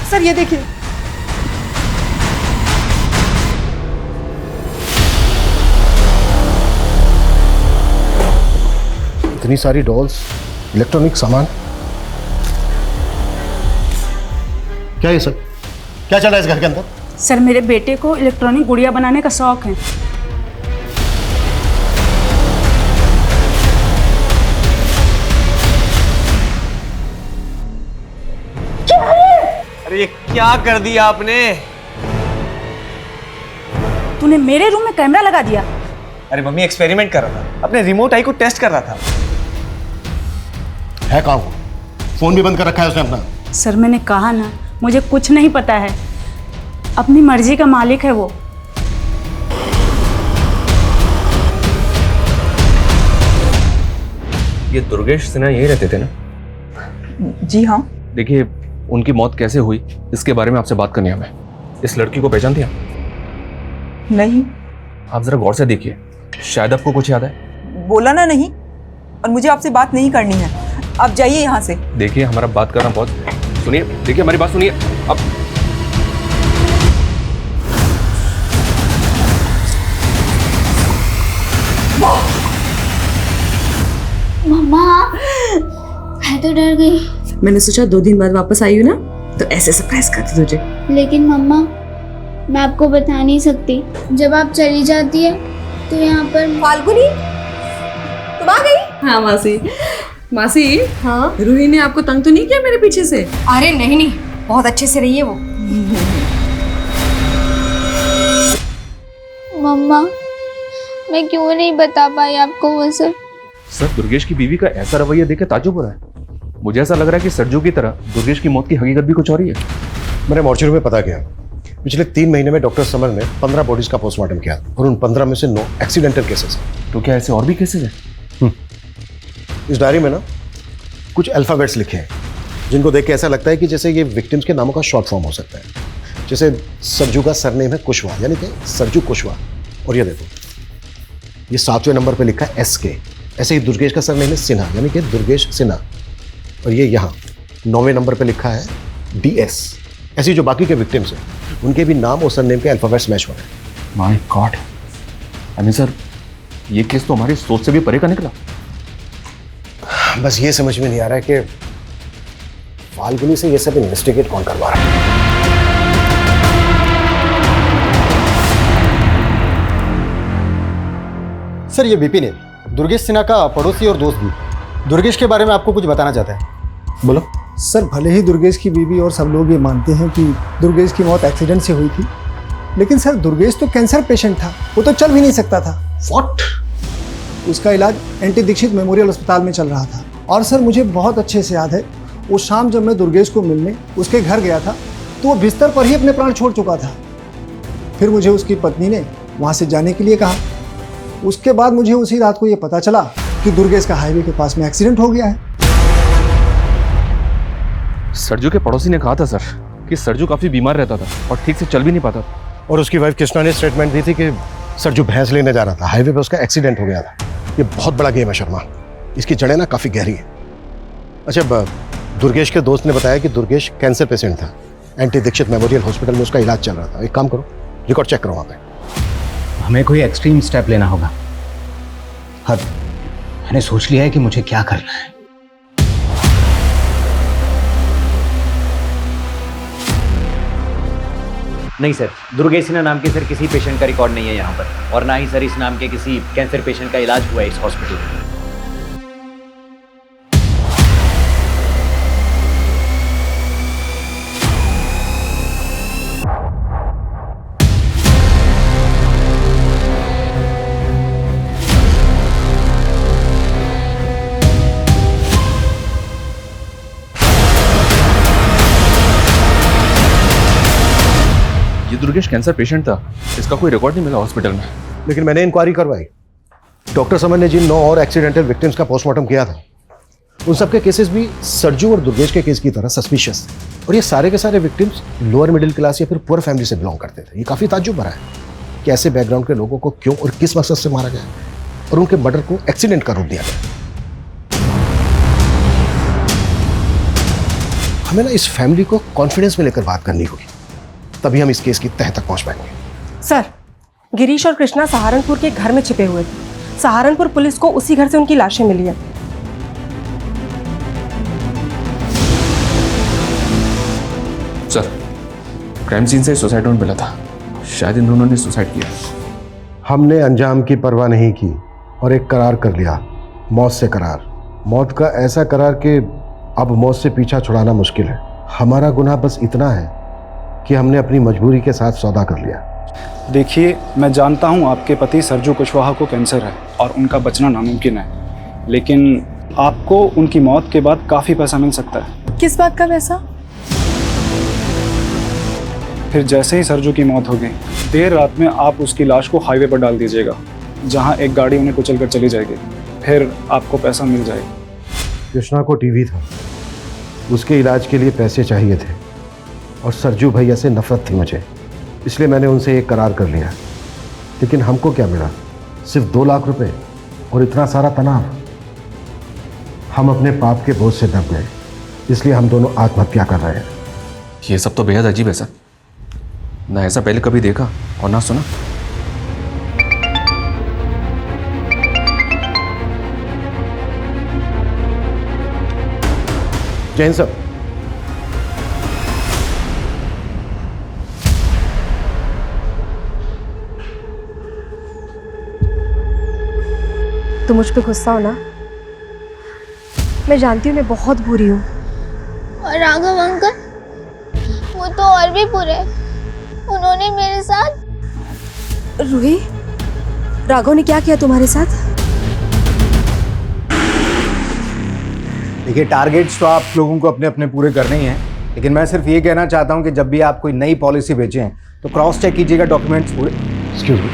सर ये देखिए, इतनी सारी डॉल्स, इलेक्ट्रॉनिक सामान, क्या ये सब क्या चल रहा है इस घर के अंदर? सर, मेरे बेटे को इलेक्ट्रॉनिक गुड़िया बनाने का शौक है। अरे ये क्या कर दिया आपने? तूने मेरे रूम में कैमरा लगा दिया। अरे मम्मी एक्सपेरिमेंट कर रहा था, अपने रिमोट आई को टेस्ट कर रहा था। है कहाँ वो? फोन भी बंद कर रखा है उसने अपना। सर, मैंने कहा ना, मुझे कुछ नहीं पता है। अपनी मर्जी का मालिक है वो। ये दुर्गेश सिन्हा यही रहते थे ना? जी हाँ। देखिए, उनकी मौत कैसे हुई इसके बारे में आपसे बात करनी है हमें। इस लड़की को पहचानती हैं आप? नहीं। आप जरा गौर से देखिए, शायद आपको कुछ याद है। बोला ना नहीं, और मुझे आपसे बात नहीं करनी है। आप जाइए यहाँ से। देखिए, हमारा बात करना बहुत, सुनिए, देखिए हमारी बात सुनिए। अब मम्मा, मैं तो डर गई। मैंने सोचा 2 दिन बाद वापस आई हूँ ना, तो ऐसे सरप्राइज करती तुझे। लेकिन मम्मा, मैं आपको बता नहीं सकती। जब आप चली जाती है तो यहाँ पर फाल्गुनी, तुम आ गई? हाँ मासी। हाँ, रूही ने आपको तंग तो नहीं किया मेरे पीछे से? अरे नहीं, बहुत अच्छे से रही है वो। मम्मा, मैं क्यों नहीं बता पाई आपको वो सब? सर, दुर्गेश की बीवी का ऐसा रवैया देख के ताज्जुब हो रहा है। मुझे ऐसा लग रहा है कि सरजू की तरह दुर्गेश की मौत की हकीकत भी कुछ और ही है। मैंने मॉर्चरी में पता किया, पिछले 3 महीने में डॉक्टर समर ने 15 बॉडीज का पोस्टमार्टम किया और उन 15 में से 9 एक्सीडेंटल केसेस हैं। तो क्या ऐसे और भी केसेस हैं? इस डायरी में ना कुछ अल्फाबेट्स लिखे हैं जिनको देख के ऐसा लगता है कि जैसे ये विक्टिम्स के नामों का शॉर्ट फॉर्म हो सकता है। जैसे सरजू का सरनेम है कुशवाहा, यानी कि सरजू कुशवाहा। और ये देखो, ये 7वें नंबर पे लिखा है SK। ऐसे ही दुर्गेश का सरनेम है सिन्हा, यानी कि दुर्गेश सिन्हा। और ये यहाँ 9वें नंबर पे लिखा है DS। ऐसे जो बाकी के विक्टिम्स हैं उनके भी नाम और सरनेम के अल्फाबेट्स मैच हो रहे हैं। माय गॉड, अमीन सर, ये केस तो हमारी सोच से भी परे का निकला। बस ये समझ में नहीं आ रहा है कि फाल्गुनी से ये सब इन्वेस्टिगेट कौन करवा रहा है। सर, ये विपिन है, दुर्गेश सिन्हा का पड़ोसी और दोस्त भी। दुर्गेश के बारे में आपको कुछ बताना चाहता है। बोलो। सर, भले ही दुर्गेश की बीवी और सब लोग ये मानते हैं कि दुर्गेश की मौत एक्सीडेंट से हुई थी, लेकिन सर दुर्गेश तो कैंसर पेशेंट था, वो तो चल भी नहीं सकता था। व्हाट? उसका इलाज एनटी दीक्षित मेमोरियल अस्पताल में चल रहा था। और सर, मुझे बहुत अच्छे से याद है, उस शाम जब मैं दुर्गेश को मिलने उसके घर गया था तो वो बिस्तर पर ही अपने प्राण छोड़ चुका था। फिर मुझे उसकी पत्नी ने वहाँ से जाने के लिए कहा। उसके बाद मुझे उसी रात को ये पता चला कि दुर्गेश का हाईवे के पास में एक्सीडेंट हो गया है। सरजू के पड़ोसी ने कहा था सर कि सरजू काफी बीमार रहता था और ठीक से चल भी नहीं पाता था। और उसकी वाइफ कृष्णा ने स्टेटमेंट दी थी कि सरजू भैंस लेने जा रहा था, हाईवे पे उसका एक्सीडेंट हो गया था। ये बहुत बड़ा गेम है शर्मा, इसकी जड़ें ना काफी गहरी है। अच्छा, दुर्गेश के दोस्त ने बताया कि दुर्गेश कैंसर पेशेंट था, एनटी दीक्षित मेमोरियल हॉस्पिटल में उसका इलाज चल रहा था। एक काम करो, रिकॉर्ड चेक करो वहाँ पे। हमें कोई एक्सट्रीम स्टेप लेना होगा। हाँ, मैंने सोच लिया है कि मुझे क्या करना है। नहीं सर, दुर्गेश सिन्हा नाम के सर किसी पेशेंट का रिकॉर्ड नहीं है यहाँ पर, और ना ही सर इस नाम के किसी कैंसर पेशेंट का इलाज हुआ है इस हॉस्पिटल में। ये दुर्गेश कैंसर पेशेंट था, इसका कोई रिकॉर्ड नहीं मिला हॉस्पिटल में। लेकिन मैंने इंक्वायरी करवाई। डॉक्टर समर ने जिन 9 और एक्सीडेंटल विक्टिम्स का पोस्टमार्टम किया था उन सबके केसेस भी सरजू और दुर्गेश के केस की तरह सस्पिशियस थे और ये सारे के सारे विक्टिम्स लोअर मिडिल क्लास या फिर पुअर फैमिली से बिलोंग करते थे। ये काफ़ी ताज्जुब भरा है कि ऐसे बैकग्राउंड के लोगों को क्यों और किस मकसद से मारा गया और उनके मर्डर को एक्सीडेंट का रूप दिया गया। हमें ना इस फैमिली को कॉन्फिडेंस में लेकर बात करनी होगी, तभी हम इस केस की तह तक पहुंच पाएंगे। सर, गिरीश और कृष्णा सहारनपुर के घर में छिपे हुए थे। सहारनपुर पुलिस को उसी घर से उनकी लाशें मिली हैं। सर, क्राइम सीन से सुसाइड नोट मिला था, शायद इन दोनों ने सुसाइड किया। हमने अंजाम की परवाह नहीं की और एक करार कर लिया, मौत से करार। मौत का ऐसा करार कि अब मौत से पीछा छुड़ाना मुश्किल है। हमारा गुनाह बस इतना है कि हमने अपनी मजबूरी के साथ सौदा कर लिया। देखिए, मैं जानता हूं आपके पति सरजू कुशवाहा को कैंसर है और उनका बचना नामुमकिन है, लेकिन आपको उनकी मौत के बाद काफ़ी पैसा मिल सकता है। किस बात का पैसा? फिर जैसे ही सरजू की मौत होगी, देर रात में आप उसकी लाश को हाईवे पर डाल दीजिएगा, जहां एक गाड़ी उन्हें कुचल कर चली जाएगी। फिर आपको पैसा मिल जाएगा। कृष्णा को टीवी था, उसके इलाज के लिए पैसे चाहिए थे और सरजू भैया से नफरत थी मुझे, इसलिए मैंने उनसे एक करार कर लिया। लेकिन हमको क्या मिला? सिर्फ 2 लाख रुपए और इतना सारा तनाव। हम अपने पाप के बोझ से दब गए, इसलिए हम दोनों आत्महत्या कर रहे हैं। ये सब तो बेहद अजीब है सर, ना ऐसा पहले कभी देखा और ना सुना। जैन साहब, तुम मुझ पे गुस्सा हो ना? मैं जानती हूँ मैं बहुत बुरी हूँ। और राघव अंकल, वो तो और भी बुरे। उन्होंने मेरे साथ। रूही, राघव ने क्या किया तुम्हारे साथ? देखिए, टारगेट्स तो आप लोगों को अपने अपने पूरे करने ही हैं, लेकिन मैं सिर्फ ये कहना चाहता हूं कि जब भी आप कोई नई पॉलिसी भेजें तो क्रॉस चेक कीजिएगा डॉक्यूमेंट्स पूरे। Excuse me,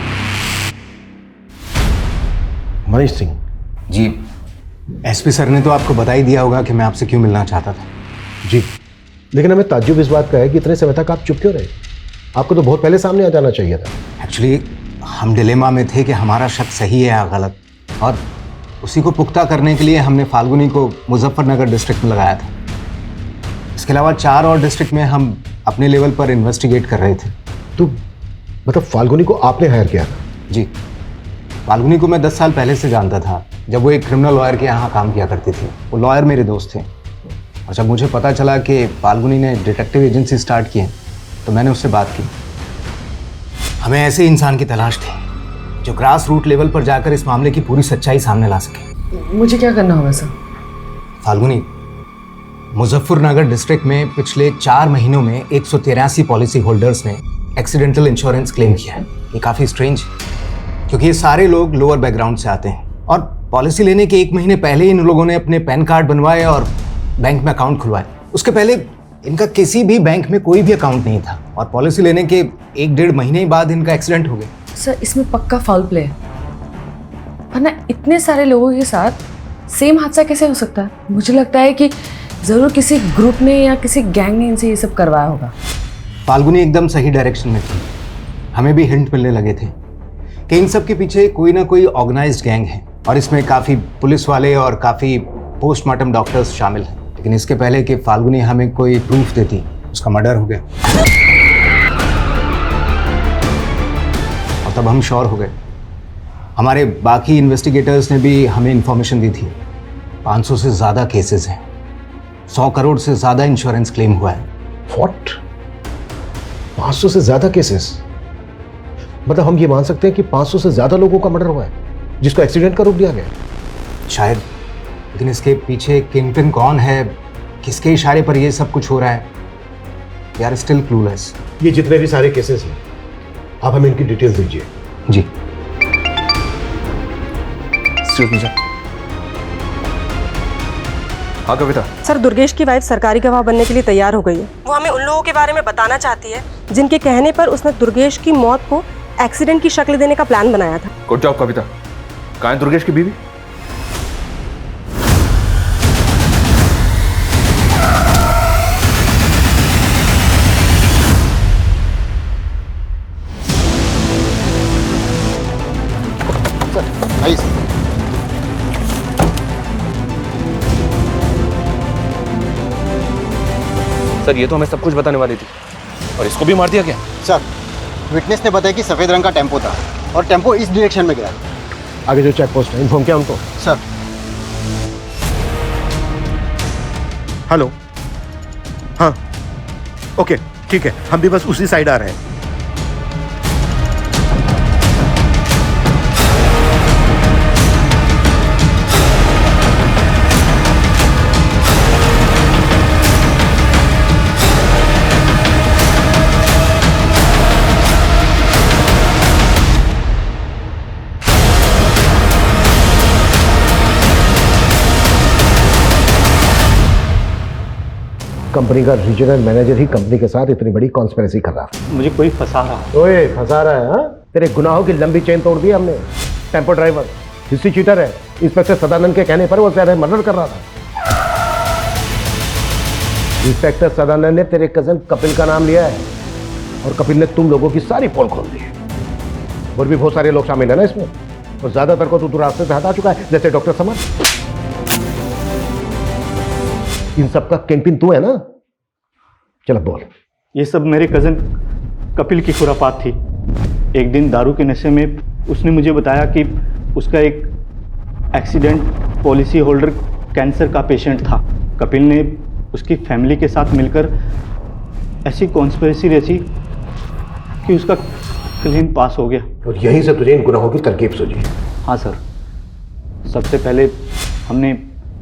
Manish Singh ji. SP sir ने तो आपको बता ही दिया होगा कि मैं आपसे क्यों मिलना चाहता था। जी, लेकिन हमें ताज्जुब इस बात का है कि इतने समय तक आप चुप क्यों रहे? आपको तो बहुत पहले सामने आ जाना चाहिए था। एक्चुअली हम डिलेमा में थे कि हमारा शक सही है या गलत, और उसी को पुख्ता करने के लिए हमने फाल्गुनी को मुजफ्फरनगर डिस्ट्रिक्ट में लगाया था। इसके अलावा 4 और डिस्ट्रिक्ट में हम अपने लेवल पर इन्वेस्टिगेट कर रहे थे। तो मतलब फाल्गुनी को आपने हायर किया था? जी, फाल्गुनी को मैं 10 साल पहले से जानता था, जब वो एक क्रिमिनल लॉयर के यहाँ काम किया करती थी। वो लॉयर मेरे दोस्त थे, और जब मुझे पता चला कि फाल्गुनी ने डिटेक्टिव एजेंसी स्टार्ट की है तो मैंने उससे बात की। हमें ऐसे इंसान की तलाश थी जो ग्रास रूट लेवल पर जाकर इस मामले की पूरी सच्चाई सामने ला सके। मुझे क्या करना होगा सर? फाल्गुनी, मुजफ्फरनगर डिस्ट्रिक्ट में पिछले 4 महीनों में 183 पॉलिसी होल्डर्स ने एक्सीडेंटल इंश्योरेंस क्लेम किया है। ये काफ़ी स्ट्रेंज है, क्योंकि ये सारे लोग लोअर बैकग्राउंड से आते हैं, और पॉलिसी लेने के 1 महीने पहले इन लोगों ने अपने पैन कार्ड बनवाए और बैंक में अकाउंट खुलवाए। उसके पहले इनका किसी भी बैंक में कोई भी अकाउंट नहीं था, और पॉलिसी लेने के 1-1.5 महीने बाद इनका एक्सीडेंट हो गया। सर, इसमें पक्का फाउल प्ले है, वरना इतने सारे लोगों के साथ सेम हादसा कैसे हो सकता है? मुझे लगता है कि ज़रूर किसी ग्रुप ने या किसी गैंग ने इनसे ये सब करवाया होगा। फाल्गुनी एकदम सही डायरेक्शन में थी। हमें भी हिंट मिलने लगे थे कि इन सब के पीछे कोई ना कोई ऑर्गेनाइज्ड गैंग है, और इसमें काफ़ी पुलिस वाले और काफ़ी पोस्टमार्टम डॉक्टर्स शामिल हैं। लेकिन इसके पहले कि फाल्गुनी हमें कोई प्रूफ देती, उसका मर्डर हो गया, और तब हम श्योर हो गए। हमारे बाकी इन्वेस्टिगेटर्स ने भी हमें इंफॉर्मेशन दी थी। 500 से ज़्यादा केसेस हैं, 100 करोड़ से ज़्यादा इंश्योरेंस क्लेम हुआ है। व्हाट? 500 से ज़्यादा केसेस? मतलब हम ये मान सकते हैं कि 500 से ज़्यादा लोगों का मर्डर हुआ है जिसको एक्सीडेंट का रूप दिया गया? शायद, लेकिन इसके पीछे किंगपिन कौन है, किसके इशारे पर ये सब कुछ हो रहा है, वी आर स्टिल क्लूलेस। ये जितने भी सारे केसेस हैं, आप हमें इनकी डिटेल्स दीजिए। जी। Excuse me sir. हाँ कविता। सर, दुर्गेश की वाइफ सरकारी गवाह बनने के लिए तैयार हो गई है। वो हमें उन लोगों के बारे में बताना चाहती है जिनके कहने पर उसने दुर्गेश की मौत को एक्सीडेंट की शक्ल देने का प्लान बनाया था। गुड जॉब कविता। कहाँ है दुर्गेश की बीवी? सर ये तो हमें सब कुछ बताने वाली थी, और इसको भी मार दिया क्या? सर विटनेस ने बताया कि सफ़ेद रंग का टेम्पो था और टेम्पो इस डायरेक्शन में गया। आगे जो चेक पोस्ट है इन्फॉर्म किया उनको? सर। हेलो, हाँ ओके ठीक है, हम भी बस उसी साइड आ रहे हैं। कंपनी का रीजनल मैनेजर ही कंपनी के साथ इतनी बड़ी कॉन्स्पिरेसी कर रहा है। मुझे कोई फंसा रहा है। ओए फंसा रहा है? हाँ, तेरे गुनाहों की लंबी चेन तोड़ दी हमने। टेम्पो ड्राइवर हिस्ट्री चीटर है, इंस्पेक्टर सदानंद के कहने पर वो तेरा मर्डर कर रहा था। इंस्पेक्टर सदानंद ने तेरे कजन कपिल का नाम लिया है और कपिल ने तुम लोगों की सारी पोल खोल दी है। और भी बहुत सारे लोग शामिल है ना इसमें, और ज्यादातर को तू रास्ते से हटा चुका है, जैसे डॉक्टर समर। इन सब का किंगपिन तू है ना? चलो बोल। ये सब मेरे कज़न कपिल की खुरापात थी। एक दिन दारू के नशे में उसने मुझे बताया कि उसका एक एक्सीडेंट पॉलिसी होल्डर कैंसर का पेशेंट था। कपिल ने उसकी फैमिली के साथ मिलकर ऐसी कॉन्स्पिरेसी रची कि उसका क्लेम पास हो गया। और यहीं से तुझे इन गुनाहों की तरकीब सूझी? हाँ सर, सबसे पहले हमने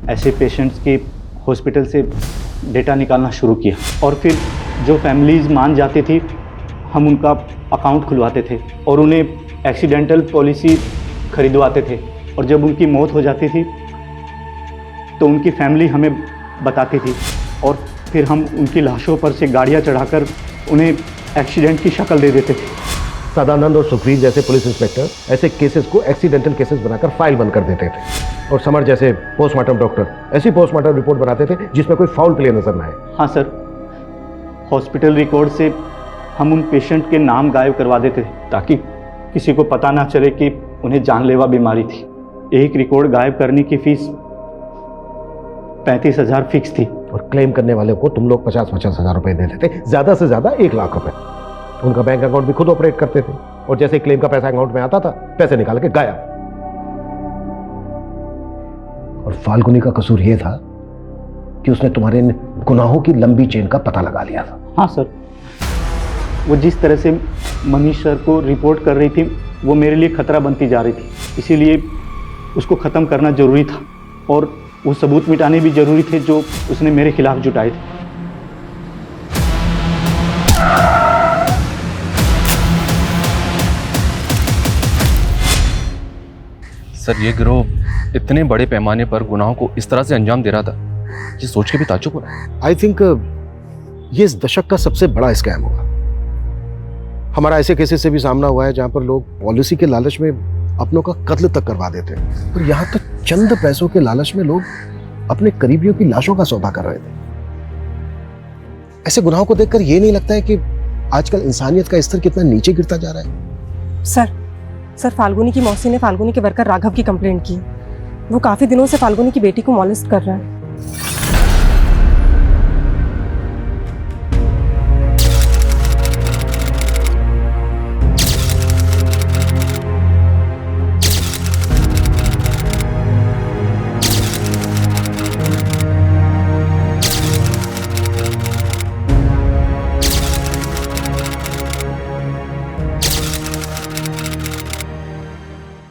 ऐसे पेशेंट्स के हॉस्पिटल से डेटा निकालना शुरू किया और फिर जो फैमिलीज़ मान जाती थी हम उनका अकाउंट खुलवाते थे और उन्हें एक्सीडेंटल पॉलिसी खरीदवाते थे। और जब उनकी मौत हो जाती थी तो उनकी फैमिली हमें बताती थी और फिर हम उनकी लाशों पर से गाड़ियाँ चढ़ाकर उन्हें एक्सीडेंट की शक्ल दे देते थे। सदानंद और सुप्रीत जैसे पुलिस इंस्पेक्टर ऐसे केसेस को एक्सीडेंटल केसेस बनाकर फाइल बंद कर देते थे, और समर जैसे पोस्टमार्टम डॉक्टर ऐसी पोस्टमार्टम रिपोर्ट बनाते थे जिसमें कोई फाउल प्ले नजर न आए। हाँ सर, हॉस्पिटल रिकॉर्ड से हम उन पेशेंट के नाम गायब करवा देते थे ताकि किसी को पता ना चले कि उन्हें जानलेवा बीमारी थी। एक रिकॉर्ड गायब करने की फीस 35,000 फिक्स थी और क्लेम करने वाले को तुम लोग 50-50 हजार रुपए देते थे, ज्यादा से ज्यादा 1 लाख रुपए। उनका बैंक अकाउंट भी खुद ऑपरेट करते थे और जैसे क्लेम का पैसा अकाउंट में आता था पैसे निकाल के गायब। और फाल्गुनी का कसूर यह था कि उसने तुम्हारे गुनाहों की लंबी चेन का पता लगा लिया था। हाँ सर, वो जिस तरह से मनीष सर को रिपोर्ट कर रही थी वो मेरे लिए खतरा बनती जा रही थी, इसीलिए उसको ख़त्म करना ज़रूरी था और वो सबूत मिटाने भी ज़रूरी थे जो उसने मेरे खिलाफ जुटाए थे। सर ये गिरोह इतने बड़े पैमाने पर गुनाहों को इस तरह से अंजाम दे रहा था, ये सोच के भी ताज्जुब हो रहा है। आई थिंक ये इस दशक का सबसे बड़ा स्कैम होगा। हमारा ऐसे केसेस से भी सामना हुआ है जहां पर लोग पॉलिसी के लालच में अपनों का कत्ल तक करवा देते हैं, और यहाँ तक चंद पैसों के लालच में लोग अपने करीबियों की लाशों का सौदा कर रहे थे। ऐसे गुनाहों को देखकर ये नहीं लगता है कि आजकल इंसानियत का स्तर कितना नीचे गिरता जा रहा है? सर फाल्गुनी की मौसी ने फाल्गुनी के वर्कर राघव की कंप्लेंट की। वो काफी दिनों से फाल्गुनी की बेटी को मॉलेस्ट कर रहा है।